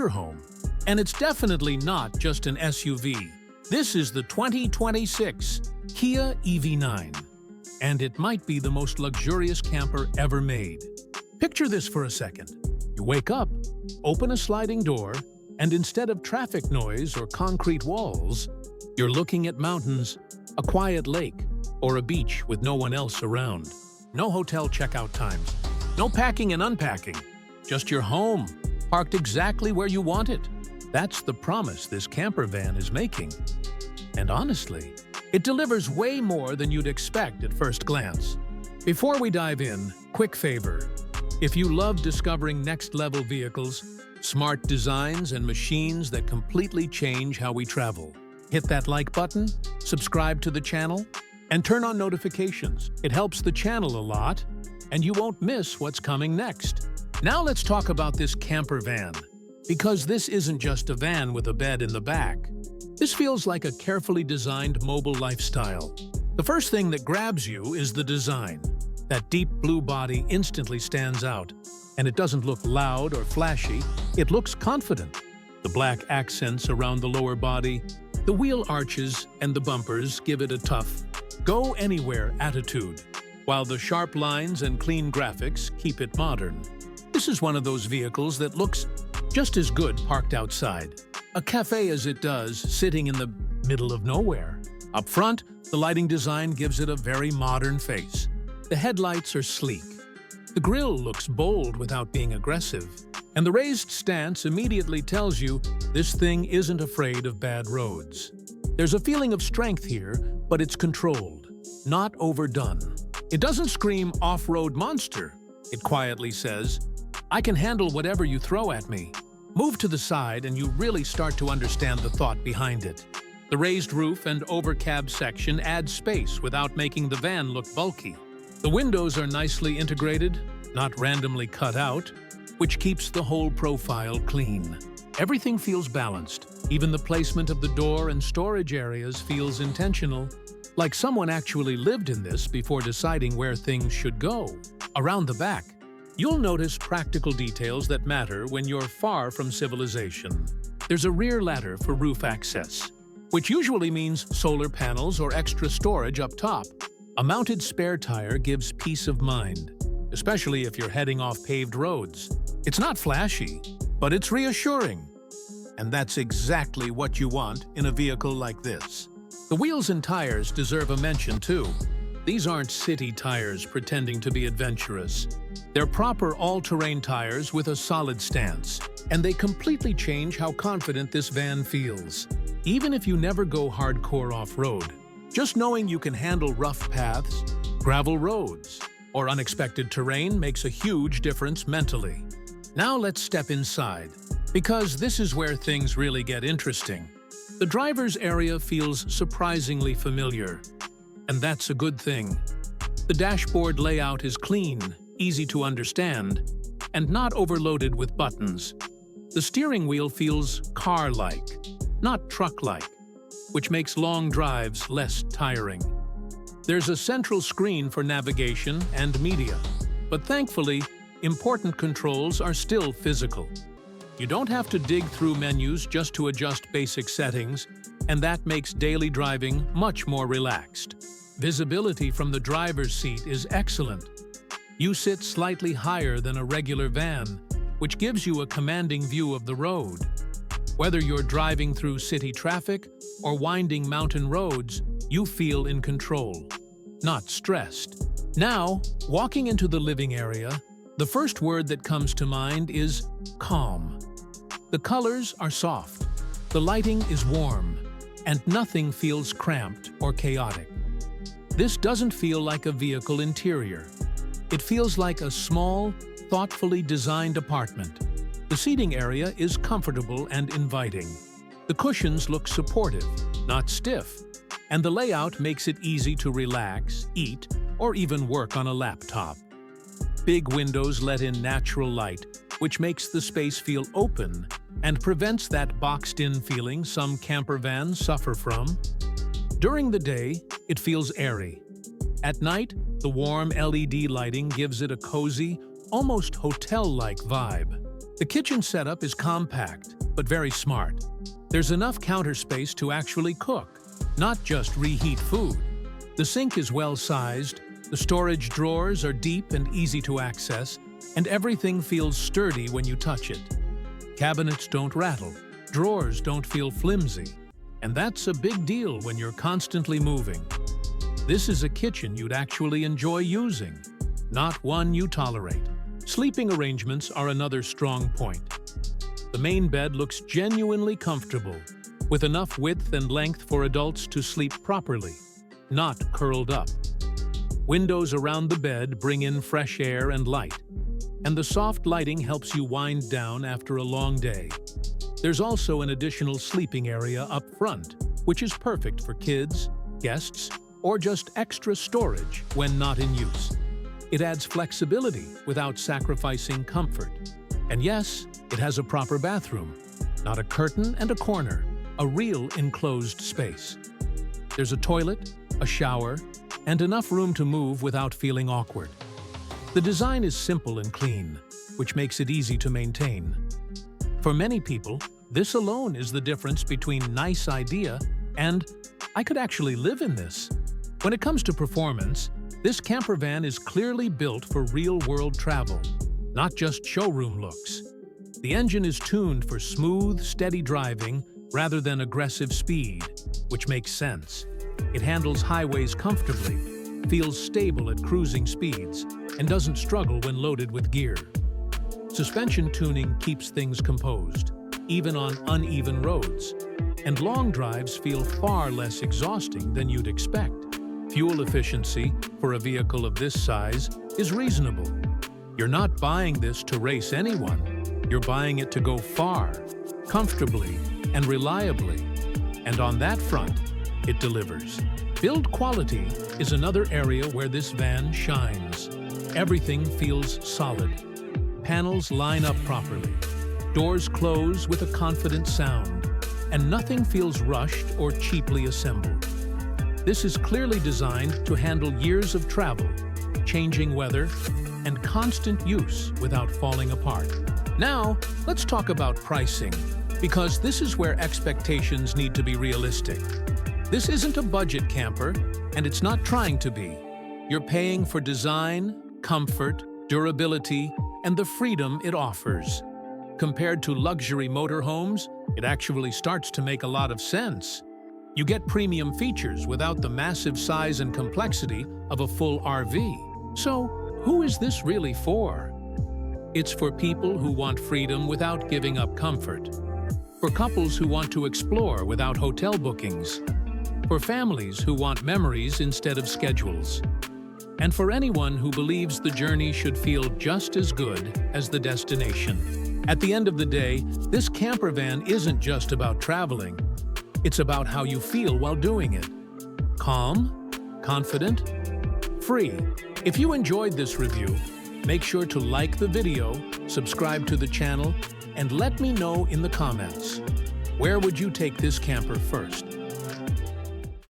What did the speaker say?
motorhome. And it's definitely not just an SUV. This is the 2026 Kia EV9. And it might be the most luxurious camper ever made. Picture this for a second. You wake up, open a sliding door, and instead of traffic noise or concrete walls, you're looking at mountains, a quiet lake, or a beach with no one else around. No hotel checkout times, no packing and unpacking, just your home, parked exactly where you want it. That's the promise this camper van is making. And honestly, it delivers way more than you'd expect at first glance. Before we dive in, quick favor. If you love discovering next-level vehicles, smart designs, and machines that completely change how we travel, hit that like button, subscribe to the channel, and turn on notifications. It helps the channel a lot, and you won't miss what's coming next. Now let's talk about this camper van, because this isn't just a van with a bed in the back. This feels like a carefully designed mobile lifestyle. The first thing that grabs you is the design. That deep blue body instantly stands out, and it doesn't look loud or flashy, it looks confident. The black accents around the lower body, the wheel arches, and the bumpers give it a tough, go-anywhere attitude, while the sharp lines and clean graphics keep it modern. This is one of those vehicles that looks just as good parked outside. A cafe as it does, sitting in the middle of nowhere. Up front, the lighting design gives it a very modern face. The headlights are sleek. The grille looks bold without being aggressive. And the raised stance immediately tells you this thing isn't afraid of bad roads. There's a feeling of strength here, but it's controlled, not overdone. It doesn't scream off-road monster. It quietly says, I can handle whatever you throw at me. Move to the side and you really start to understand the thought behind it. The raised roof and overcab section add space without making the van look bulky. The windows are nicely integrated, not randomly cut out, which keeps the whole profile clean. Everything feels balanced. Even the placement of the door and storage areas feels intentional, like someone actually lived in this before deciding where things should go. Around the back, you'll notice practical details that matter when you're far from civilization. There's a rear ladder for roof access, which usually means solar panels or extra storage up top. A mounted spare tire gives peace of mind, especially if you're heading off paved roads. It's not flashy, but it's reassuring. And that's exactly what you want in a vehicle like this. The wheels and tires deserve a mention too. These aren't city tires pretending to be adventurous. They're proper all-terrain tires with a solid stance, and they completely change how confident this van feels. Even if you never go hardcore off-road, just knowing you can handle rough paths, gravel roads, or unexpected terrain makes a huge difference mentally. Now let's step inside, because this is where things really get interesting. The driver's area feels surprisingly familiar, and that's a good thing. The dashboard layout is clean, easy to understand, and not overloaded with buttons. The steering wheel feels car-like, not truck-like, which makes long drives less tiring. There's a central screen for navigation and media, but thankfully, important controls are still physical. You don't have to dig through menus just to adjust basic settings, and that makes daily driving much more relaxed. Visibility from the driver's seat is excellent. You sit slightly higher than a regular van, which gives you a commanding view of the road. Whether you're driving through city traffic or winding mountain roads, you feel in control, not stressed. Now, walking into the living area, the first word that comes to mind is calm. The colors are soft, the lighting is warm, and nothing feels cramped or chaotic. This doesn't feel like a vehicle interior. It feels like a small, thoughtfully designed apartment. The seating area is comfortable and inviting. The cushions look supportive, not stiff, and the layout makes it easy to relax, eat, or even work on a laptop. Big windows let in natural light, which makes the space feel open and prevents that boxed-in feeling some camper vans suffer from. During the day, it feels airy. At night, the warm LED lighting gives it a cozy, almost hotel-like vibe. The kitchen setup is compact, but very smart. There's enough counter space to actually cook, not just reheat food. The sink is well-sized, the storage drawers are deep and easy to access, and everything feels sturdy when you touch it. Cabinets don't rattle, drawers don't feel flimsy, and that's a big deal when you're constantly moving. This is a kitchen you'd actually enjoy using, not one you tolerate. Sleeping arrangements are another strong point. The main bed looks genuinely comfortable, with enough width and length for adults to sleep properly, not curled up. Windows around the bed bring in fresh air and light, and the soft lighting helps you wind down after a long day. There's also an additional sleeping area up front, which is perfect for kids, guests, or just extra storage when not in use. It adds flexibility without sacrificing comfort. And yes, it has a proper bathroom, not a curtain and a corner, a real enclosed space. There's a toilet, a shower, and enough room to move without feeling awkward. The design is simple and clean, which makes it easy to maintain. For many people, this alone is the difference between nice idea and I could actually live in this. When it comes to performance, this camper van is clearly built for real-world travel, not just showroom looks. The engine is tuned for smooth, steady driving rather than aggressive speed, which makes sense. It handles highways comfortably, feels stable at cruising speeds, and doesn't struggle when loaded with gear. Suspension tuning keeps things composed, even on uneven roads, and long drives feel far less exhausting than you'd expect. Fuel efficiency for a vehicle of this size is reasonable. You're not buying this to race anyone. You're buying it to go far, comfortably, and reliably. And on that front, it delivers. Build quality is another area where this van shines. Everything feels solid. Panels line up properly. Doors close with a confident sound. And nothing feels rushed or cheaply assembled. This is clearly designed to handle years of travel, changing weather, and constant use without falling apart. Now, let's talk about pricing, because this is where expectations need to be realistic. This isn't a budget camper, and it's not trying to be. You're paying for design, comfort, durability, and the freedom it offers. Compared to luxury motorhomes, it actually starts to make a lot of sense. You get premium features without the massive size and complexity of a full RV. So, who is this really for? It's for people who want freedom without giving up comfort. For couples who want to explore without hotel bookings. For families who want memories instead of schedules. And for anyone who believes the journey should feel just as good as the destination. At the end of the day, this camper van isn't just about traveling. It's about how you feel while doing it. Calm, confident, free. If you enjoyed this review, make sure to like the video, subscribe to the channel, and let me know in the comments. Where would you take this camper first?